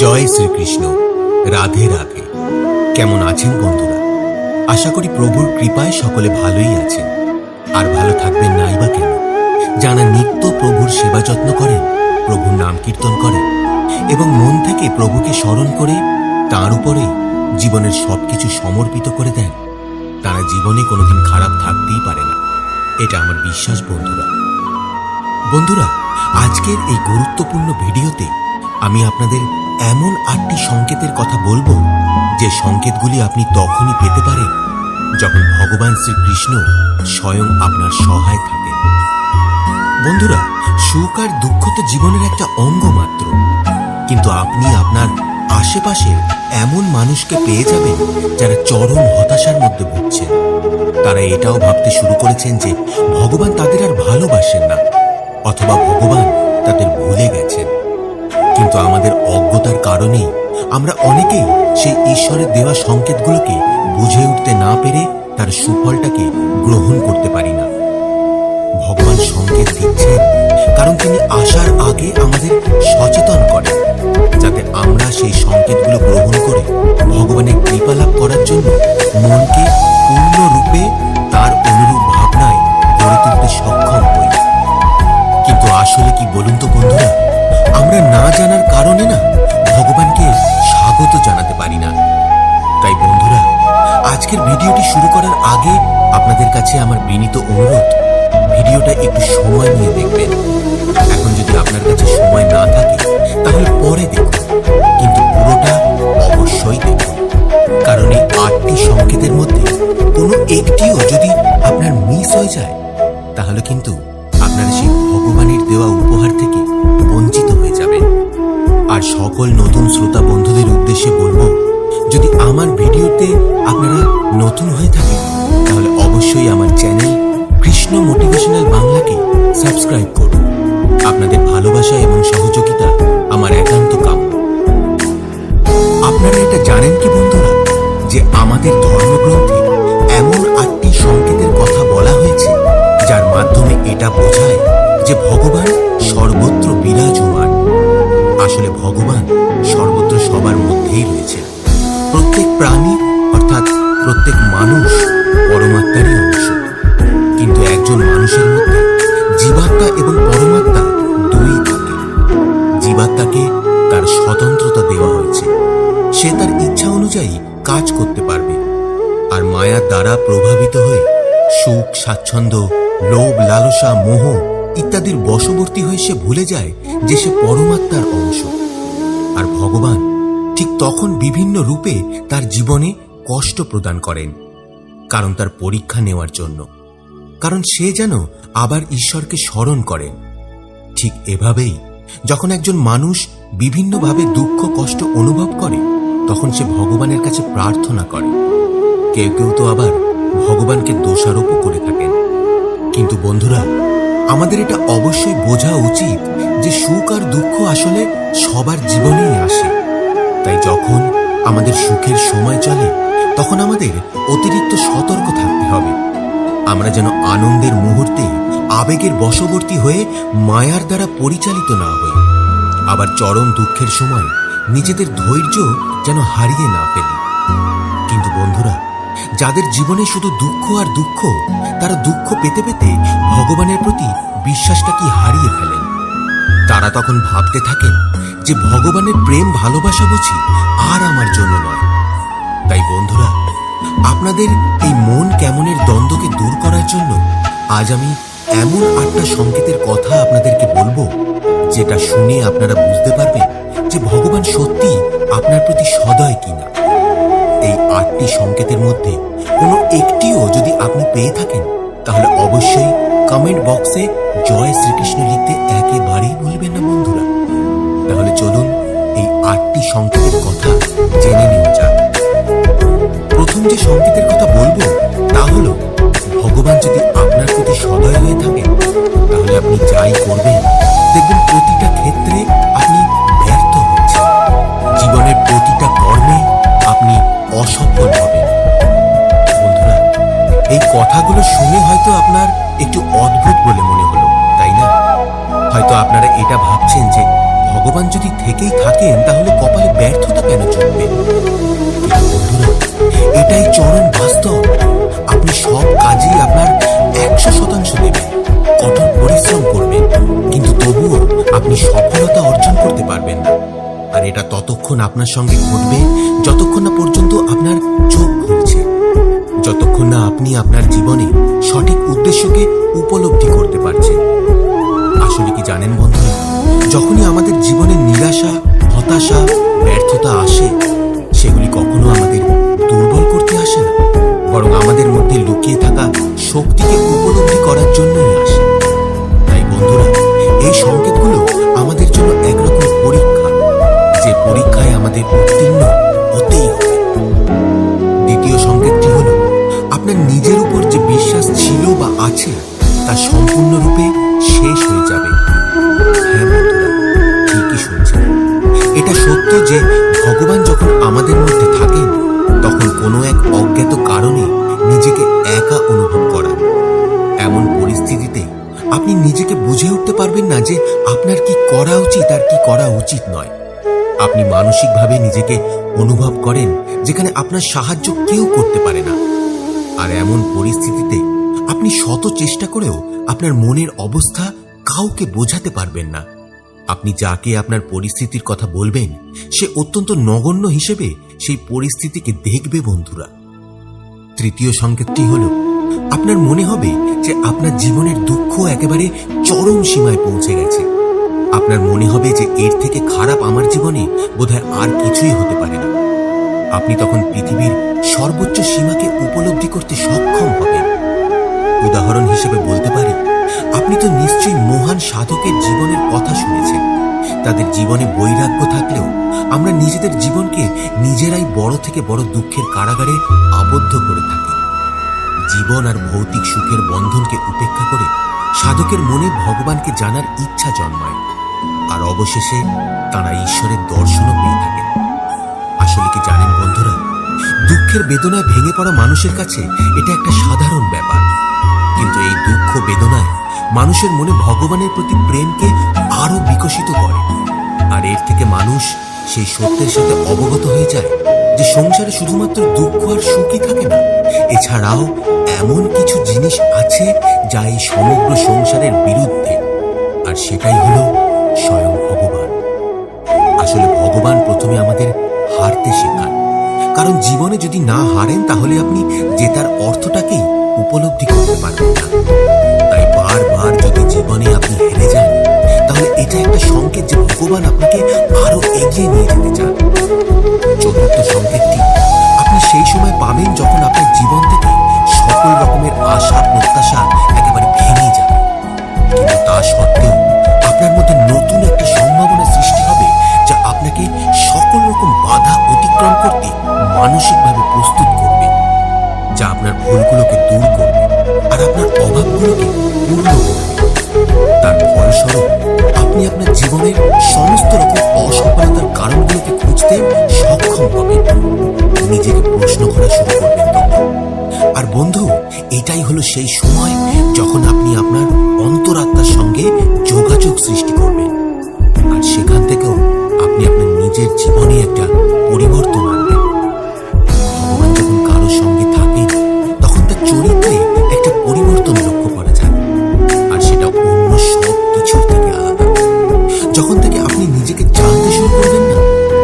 জয় শ্রীকৃষ্ণ। রাধে রাধে। কেমন আছেন বন্ধুরা? আশা করি প্রভুর কৃপায় সকলে ভালোই আছেন। আর ভালো থাকবেন নাই বা কেন? যারা নিত্য প্রভুর সেবা যত্ন করেন, প্রভুর নাম কীর্তন করেন এবং মন থেকে প্রভুকে স্মরণ করে তাঁর উপরেই জীবনের সবকিছু সমর্পিত করে দেন, তারা জীবনে কোনোদিন খারাপ থাকতেই পারে না। এটা আমার বিশ্বাস বন্ধুরা, আজকের এই গুরুত্বপূর্ণ ভিডিওতে আমি আপনাদের এমন 8টি সংকেতের কথা বলবো, যে সংকেতগুলি আপনি তখনই পেতে পারেন যখন ভগবান শ্রীকৃষ্ণ স্বয়ং আপনার সহায় থাকেন। বন্ধুরা, সুখ আর দুঃখ তো জীবনের একটা অঙ্গ মাত্র, কিন্তু আপনি আপনার আশেপাশে এমন মানুষকে পেয়ে যাবেন যারা চরম হতাশার মধ্যে ভুগছেন। তারা এটাও ভাবতে শুরু করেছেন যে ভগবান তাদের আর ভালোবাসেন না, অথবা ভগবান তাদের ভুলে গেছেন। কিন্তু আমাদের অজ্ঞতার কারণেই আমরা অনেকেই সেই ঈশ্বরের দেওয়া সংকেতগুলোকে বুঝে উঠতে না পেরে তার সুফলটাকে গ্রহণ করতে পারি না। ভগবান সংকেত দিচ্ছেন কারণ তিনি আসার আগে আমাদের সচেতন করেন, যাতে আমরা সেই সংকেতগুলো গ্রহণ করে ভগবানের কৃপা লাভ করার জন্য মনকে পূর্ণরূপে তার অনুরূপ ভাবনায় গড়ে তুলতে সক্ষম হই। কিন্তু আসলে কি বলুন তো বন্ধুরা, আমরা না জানার কারণে না ভগবানকে স্বাগত জানাতে পারি না। তাই বন্ধুরা, আজকের ভিডিওটি শুরু করার আগে আপনাদের কাছে আমার বিনীত অনুরোধ, ভিডিওটা একটু সময় নিয়ে দেখবেন। এখন যদি আপনার কাছে সময় না থাকে তাহলে পরে দেখুন, কিন্তু পুরোটা অবশ্যই দেখুন, কারণ এই 8টি সংকেতের মধ্যে কোনো একটিও যদি আপনার মিস হয়ে যায় তাহলে কিন্তু আপনারা সেই ভগবানের দেওয়া উপহার থেকে বঞ্চিত হয়ে যাবেন। আর সকল নতুন শ্রোতা বন্ধুদের উদ্দেশ্যে বলবো, যদি আমার ভিডিওতে আপনারা নতুন হয়ে থাকেন তাহলে অবশ্যই আমার চ্যানেল কৃষ্ণ মোটিভেশনাল বাংলাকে সাবস্ক্রাইব করুন। আপনাদের ভালোবাসা এবং সহযোগিতা আমার একান্ত কাম্য। আপনারা এটা জানেন কি বন্ধুরা, যে আমাদের ধর্মগ্রন্থে এমন 8টি সংকেতের কথা বলা হয়েছে যার মাধ্যমে এটা বোঝায় যে ভগবান সর্বত্র বিরাজমান। আসলে ভগবান সর্বত্র সবার মধ্যেই রয়েছে। প্রত্যেক প্রাণী অর্থাৎ প্রত্যেক মানুষ পরমাত্মারই অংশ, কিন্তু একজন মানুষের মধ্যে জীবাত্মা এবং পরমাত্মা দুই থাকে। জীবাত্মাকে তার স্বতন্ত্রতা দেওয়া হয়েছে, সে তার ইচ্ছা অনুযায়ী কাজ করতে পারবে। আর মায়ার দ্বারা প্রভাবিত হয়ে সুখ, স্বাচ্ছন্দ্য, লোভ, লালসা, মোহ ইত্যাদির বশবর্তী হয়ে সে ভুলে যায় যে সে পরমাত্মার অংশ। আর ভগবান ঠিক তখন বিভিন্ন রূপে তার জীবনে কষ্ট প্রদান করেন, কারণ তার পরীক্ষা নেওয়ার জন্য, কারণ সে যেন আবার ঈশ্বরকে স্মরণ করেন। ঠিক এভাবেই যখন একজন মানুষ বিভিন্নভাবে দুঃখ কষ্ট অনুভব করে, তখন সে ভগবানের কাছে প্রার্থনা করে। কেউ কেউ তো আবার ভগবানকে দোষারোপও করে থাকেন। কিন্তু বন্ধুরা, আমাদের এটা অবশ্যই বোঝা উচিত যে সুখ আর দুঃখ আসলে সবার জীবনেই আসে। তাই যখন আমাদের সুখের সময় চলে তখন আমাদের অতিরিক্ত সতর্ক থাকতে হবে। আমরা যেন আনন্দের মুহূর্তে আবেগের বশবর্তী হয়ে মায়ার দ্বারা পরিচালিত না হই, আবার চরম দুঃখের সময় নিজেদের ধৈর্য যেন হারিয়ে না ফেলি। কিন্তু বন্ধুরা, যাদের জীবনে শুধু দুঃখ আর দুঃখ, তারা দুঃখ পেতে পেতে ভগবানের প্রতি বিশ্বাসটা কি হারিয়ে ফেলেন। তারা তখন ভাবতে থাকেন যে ভগবানের প্রেম ভালোবাসা বুঝি আর আমার জন্য নয়। তাই বন্ধুরা, আপনাদের এই মন কেমনের দ্বন্দ্বকে দূর করার জন্য আজ আমি এমন 8টা সংকেতের কথা আপনাদেরকে বলবো, যেটা শুনে আপনারা বুঝতে পারবেন যে ভগবান সত্যি আপনার প্রতি সদয় কিনা। এই 8টি সংকেতের মধ্যে কোনো একটিও যদি আপনি পেয়ে থাকেন তাহলে অবশ্যই কমেন্ট বক্সে জয় শ্রীকৃষ্ণ লিখতে একেবারেই ভুলবেন না বন্ধুরা। তাহলে চলুন এই 8টি সংকেতের কথা জেনে নেওয়া যাক। প্রথম যে সংকেতের কথা বলবো তা হলো, ভগবান যদি আপনার প্রতি সদয় হয়ে থাকেন তাহলে আপনি যাই করবেন দেখবেন প্রতিটা ক্ষেত্রে আপনি ব্যর্থ হচ্ছেন। জীবনের প্রতিটা কর্মে আপনি অসফল হবেন। বন্ধুরা, এই কথাগুলো শুনে হয়তো আপনার একটু অদ্ভুত বলে মনে হলো, তাই না? হয়তো আপনারা এটা ভাবছেন যে ভগবান যদি থেকেই থাকেন তাহলে কপালে ব্যর্থতা কেন চলবে? বন্ধুরা, এটাই চরম বাস্তব। আপনি সব কাজেই আপনার 100% দেবেন, কঠোর পরিশ্রম করবেন, কিন্তু তবুও আপনি সফলতা অর্জন করতে পারবেন না। আর এটা ততক্ষণ আপনার সঙ্গে ঘটবে যতক্ষণ না পর্যন্ত আপনার চোখ খুলছে, যতক্ষণ না আপনি আপনার জীবনে সঠিক উদ্দেশ্যকে উপলব্ধি করতে পারছেন। আসলে কি জানেন বন্ধুরা, যখনই আমাদের জীবনে নিরাশা, হতাশা, ব্যর্থতা আসে, সেগুলি কখনো আমাদের দুর্বল করতে আসে না, বরং আমাদের মধ্যে লুকিয়ে থাকা শক্তিকে উপলব্ধি করার জন্যই আসে। তাই বন্ধুরা, এই সংকেতগুলো আমাদের জন্য একরকম পরীক্ষা, যে পরীক্ষায় আমাদের উত্তীর্ণ হতেই হবে। দ্বিতীয় সংকেতটি হলো, আপনার নিজের উপর যে বিশ্বাস ছিল বা আছে তা সম্পূর্ণরূপে শেষ হয়ে যাবে। হ্যাঁ বন্ধুরা, ঠিকই শুনছেন। এটা সত্য যে ভগবান যখন আমাদের মধ্যে থাকেন তখন কোনো এক অজ্ঞাত কারণে নিজেকে একা অনুভব করান। এমন পরিস্থিতিতে আপনি নিজেকে বুঝে উঠতে পারবেন না যে আপনার কি করা উচিত আর কি করা উচিত নয়। আপনি মানসিকভাবে নিজেকে অনুভব করেন যেখানে আপনার সাহায্য কেউ করতে পারে না। আর এমন পরিস্থিতিতে আপনি শত চেষ্টা করেও আপনার মনের অবস্থা কাউকে বোঝাতে পারবেন না। আপনি যাকে আপনার পরিস্থিতির কথা বলবেন সে অত্যন্ত নগণ্য হিসেবে সেই পরিস্থিতিকে দেখবে বন্ধুরা। তৃতীয় সংকেতটি হল, আপনার মনে হবে যে আপনার জীবনের দুঃখ একেবারে চরম সীমায় পৌঁছে গেছে। আপনার মনে হবে যে এর থেকে খারাপ আমার জীবনে বোধহয় আর কিছুই হতে পারে না। আপনি তখন পৃথিবীর সর্বোচ্চ সীমাকে উপলব্ধি করতে সক্ষম হবেন। উদাহরণ হিসেবে বলতে পারি, আপনি তো নিশ্চয়ই মহান সাধকের জীবনের কথা শুনেছেন। তাদের জীবনে বৈরাগ্য থাকলেও আমরা নিজেদের জীবনকে নিজেরাই বড় থেকে বড় দুঃখের কারাগারে আবদ্ধ করে থাকি। জীবন আর ভৌতিক সুখের বন্ধনকে উপেক্ষা করে সাধকের মনে ভগবানকে জানার ইচ্ছা জন্মায়, আর অবশেষে তারা ঈশ্বরের দর্শনও পেয়ে থাকেন। আসলে কি জানেন বন্ধুরা, দুঃখের বেদনায় ভেঙে পড়া মানুষের কাছে এটা একটা সাধারণ ব্যাপার, কিন্তু এই দুঃখ বেদনায় মানুষের মনে ভগবানের প্রতি প্রেমকে আরো বিকশিত করে। আর এর থেকে মানুষ সেই সত্যের সাথে অবগত হয়ে যায় যে সংসারে শুধুমাত্র দুঃখ আর সুখই থাকে না, এছাড়াও এমন কিছু জিনিস আছে যা এই সমগ্র সংসারের বিরুদ্ধে, আর সেটাই হলো স্বয়ং ভগবান। আসলে ভগবান প্রথমে আমাদের হারতে শেখান, কারণ জীবনে যদি না হারেন তাহলে আপনি জেতার অর্থটাকেই উপলব্ধি করতে পারবেন না। তাই বারবার যদি জীবনে আপনি হেরে যান তাহলে এটা একটা সংকেত যে ভগবান আপনাকে আরো এগিয়ে নিয়ে যেতে চান। চতুর্থ সংকেতটি আপনি সেই সময় পাবেন যখন আপনার জীবন থেকে সকল রকমের আশা প্রত্যাশা একেবারে ভেঙে যাবে, কিন্তু তা সত্ত্বেও আপনার মধ্যে নতুন একটা সম্ভাবনা সৃষ্টি হবে যা আপনাকে সকল রকম বাধা অতিক্রম করতে মানসিকভাবে প্রস্তুত করবে, যা আপনার ভুলগুলোকে দূর করবে আর আপনার অভাবগুলোকে পূর্ণ করবে। তার ফলস্বরূপ আপনি আপনার জীবনের সমস্ত রকম অসফলতার কারণগুলোকে খুঁজতে সক্ষম হবেন, নিজেকে প্রশ্ন করা শুরু করবেন তখন। আর বন্ধু, এটাই হলো সেই সময় যখন আপনি আপনার অন্তরাত্মার সঙ্গে যোগাযোগ সৃষ্টি করবেন, আর সেখান থেকেও আপনি আপনার নিজের জীবনে একটা পরিবর্তন আনবেন। ভগবান যখন কারোর সঙ্গে থাকেন তখন তার চরিত্রে একটা পরিবর্তন লক্ষ্য করা যায়, আর সেটা অন্য সব কিছুর থেকে আলাদা। যখন থেকে আপনি নিজেকে জানতে শুরু করবেন না,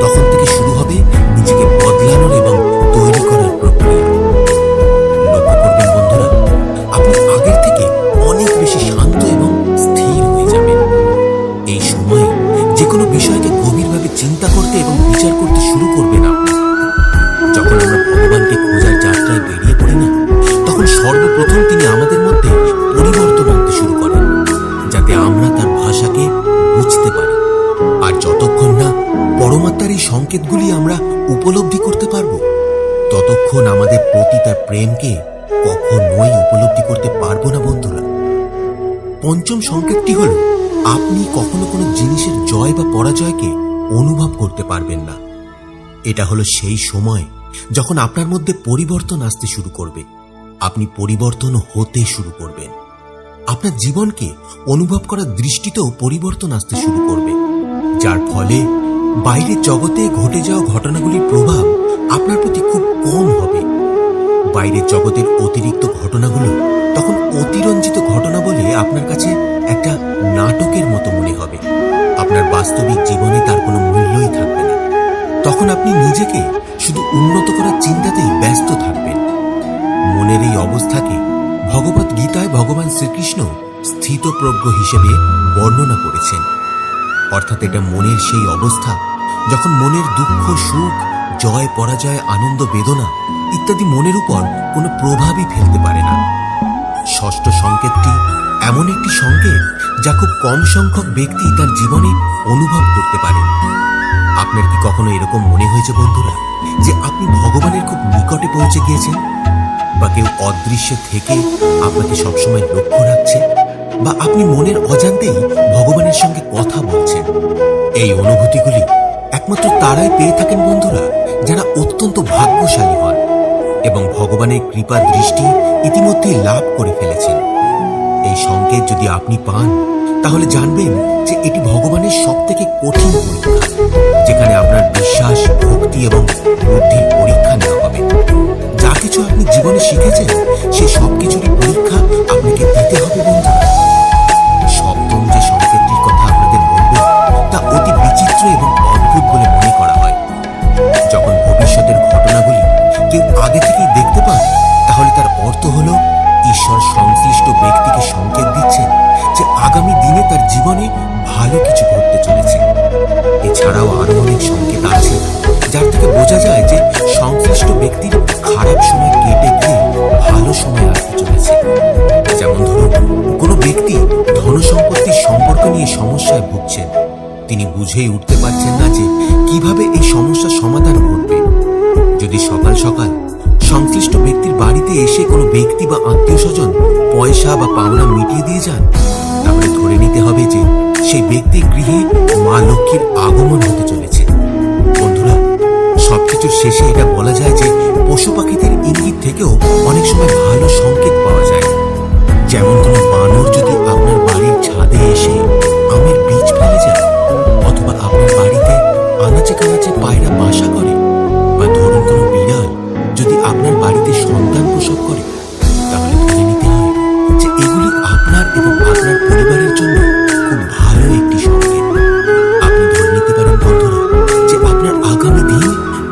তখন থেকে শুরু হবে নিজেকে বদলানোর এবং তৈরি করার প্রক্রিয়া। লক্ষ্য করবেন বন্ধুরা, আপনি আগের থেকে অনেক বেশি শান্ত এবং স্থির হয়ে যাবেন। এই সময়ে যে কোনো বিষয়কে গভীরভাবে চিন্তা করতে এবং বিচার করতে শুরু করবেন আপনি। যখন আমরা ভগবানকে খোঁজার যাত্রায় বেরিয়ে পড়ি না, তখন সর্বপ্রথম তিনি আমাদের মধ্যে পরিবর্তন আনতে শুরু করেন, যাতে আমরা তার ভাষাকে বুঝতে পারি। আর যতক্ষণ না পরমাত্মার এই সংকেতগুলি আমরা উপলব্ধি করতে পারব, ততক্ষণ আমাদের প্রতি তার প্রেমকে কখনোই উপলব্ধি করতে পারবো না বন্ধুরা। পঞ্চম সংকেতটি হল, আপনি কখনো কোনো জিনিসের জয় বা পরাজয়কে অনুভব করতে পারবেন না। এটা হলো সেই সময় যখন আপনার মধ্যে পরিবর্তন আসতে শুরু করবে, আপনি পরিবর্তন হতে শুরু করবেন। আপনার জীবনকে অনুভব করার দৃষ্টিতেও পরিবর্তন আসতে শুরু করবে, যার ফলে বাইরের জগতে ঘটে যাওয়া ঘটনাগুলির প্রভাব আপনার প্রতি খুব কম হবে। বাইরের জগতের অতিরিক্ত ঘটনাগুলো তখন অতিরঞ্জিত ঘটনা বলে আপনার কাছে একটা নাটকের মতো মনে হবে। আপনার বাস্তবিক জীবনে তার কোনো মূল্যই থাকবে না। তখন আপনি নিজেকে শুধু উন্নত করার চিন্তাতেই ব্যস্ত থাকবেন। মনের এই অবস্থাকে ভগবত গীতায় ভগবান শ্রীকৃষ্ণ স্থিতপ্রজ্ঞ হিসেবে বর্ণনা করেছেন। অর্থাৎ এটা মনের সেই অবস্থা যখন মনের দুঃখ সুখ, জয় পরাজয়, আনন্দ বেদনা ইত্যাদি মনের উপর কোনো প্রভাবই ফেলতে পারে না। ষষ্ঠ সংকেতটি এমন একটি সংকেত যা খুব কম সংখ্যক ব্যক্তি তার জীবনে অনুভব করতে পারে। আপনার কি কখনো এরকম মনে হয়েছে বন্ধুরা যে আপনি ভগবানের খুব নিকটে পৌঁছে গিয়েছেন, বা কেউ অদৃশ্যে থেকে আপনাকে সবসময় লক্ষ্য রাখছে, বা আপনি মনের অজান্তেই ভগবানের সঙ্গে কথা বলছেন? এই অনুভূতিগুলি একমাত্র তারাই পেয়ে থাকেন বন্ধুরা যারা অত্যন্ত ভাগ্যশালী হন এবং ভগবানের কৃপা দৃষ্টি ইতিমধ্যেই লাভ করে ফেলেছেন। এই সংকেত যদি আপনি পান তাহলে জানবেন যে এটি ভগবানের সবথেকে কঠিন পরীক্ষা, যেখানে আপনার বিশ্বাস, ভক্তি এবং বুদ্ধির পরীক্ষা নেওয়া হবে। যা কিছু আপনি জীবনে শিখেছেন সেই সব কিছুরই পরীক্ষা আপনাকে দিতে হবে বন্ধুরা। সপ্তম যে সংকেতটির কথা আপনাদের বলব তা অতি বিচিত্র এবং অদ্ভুত বলে মনে করা হয়। যখন ভবিষ্যতের ঘটনাগুলি কেউ আগে থেকেই দেখতে পান তাহলে তার অর্থ হলো ঈশ্বর সংশ্লিষ্ট ব্যক্তিকে সংকেত দিচ্ছেন যে আগামী দিনে তার জীবনে ভালো কিছু ঘটতে চলেছে। এছাড়াও আরো অনেক সংকেত আছে যার থেকে বোঝা যায় যে সংশ্লিষ্ট ব্যক্তির খারাপ সময় কেটে গিয়ে ভালো সময় আসতে চলেছে। যেমন ধরুন, কোনো ব্যক্তি ধনসম্পত্তির সম্পর্ক নিয়ে সমস্যায় ভুগছেন। তিনি বুঝেই উঠতে পারছেন না যে কিভাবে এই সমস্যার সমাধান ঘটবে। যদি সকাল সকাল সংশ্লিষ্ট ব্যক্তির বাড়িতে এসে কোনো ব্যক্তি বা আত্মীয় স্বজন পয়সা বা পাওনা মিটিয়ে দিয়ে যান, তাহলে ধরে নিতে হবে যে সেই ব্যক্তির গৃহে মা লক্ষ্মীর আগমন হতে চলেছে। বন্ধুরা, সবকিছুর শেষে এটা বলা যায় যে পশু পাখিদের ইঙ্গিত থেকেও অনেক সময় ভালো সংকেত পাওয়া যায়। যেমন কোনো বানর যদি আপনার বাড়ির ছাদে এসে আমের বীজ ফেলে যায়, অথবা আপনার বাড়িতে আনাচে কানাচে পায়রা বাসা করে, বা ধরুন কোনো বিড়াল যদি আপনার বাড়িতে সন্তান প্রসব করে, তাহলে ধরে নিতে হয় যে এগুলি আপনার এবং আপনার পরিবারের জন্য খুব ভালো একটি সংকেত। আপনি ধরে নিতে পারেন বন্ধুরা যে আপনার আগামী দিন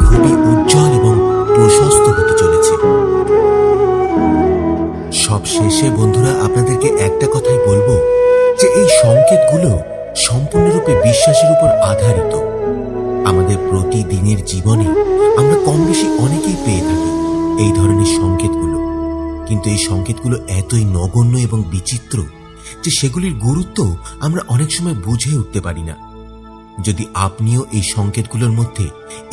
খুবই উজ্জ্বল এবং প্রশস্ত হতে চলেছে। সব শেষে বন্ধুরা আপনাদেরকে একটা কথাই বলবো যে এই সংকেতগুলো সম্পূর্ণরূপে বিশ্বাসের উপর আধারিত। আমাদের প্রতিদিনের জীবনে আমরা কম বেশি অনেকেই পেয়ে থাকি এই ধরনের সংকেতগুলো, কিন্তু এই সংকেতগুলো এতই নগণ্য এবং বিচিত্র যে সেগুলির গুরুত্ব আমরা অনেক সময় বুঝে উঠতে পারি না। যদি আপনিও এই সংকেতগুলোর মধ্যে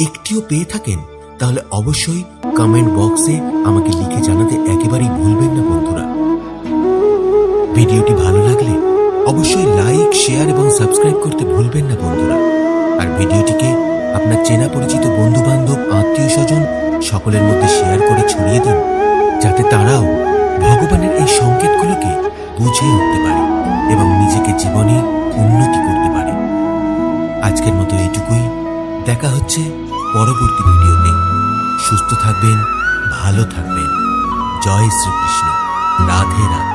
একটিও পেয়ে থাকেন তাহলে অবশ্যই কমেন্ট বক্সে আমাকে লিখে জানাতে একেবারেই ভুলবেন না বন্ধুরা। ভিডিওটি ভালো লাগলে অবশ্যই লাইক, শেয়ার এবং সাবস্ক্রাইব করতে ভুলবেন না বন্ধুরা। আর ভিডিওটিকে আপনার চেনা পরিচিত বন্ধু বান্ধব, আত্মীয় স্বজন সকলের মধ্যে শেয়ার করে ছড়িয়ে দিন, যাতে তারাও ভগবানের এই সংকেতগুলোকে বুঝে উঠতে পারে এবং নিজেকে জীবনে উন্নতি করতে পারে। আজকের মতো এইটুকুই। দেখা হচ্ছে পরবর্তী ভিডিওতে। সুস্থ থাকবেন, ভালো থাকবেন। জয় শ্রীকৃষ্ণ। রাধে রাধে।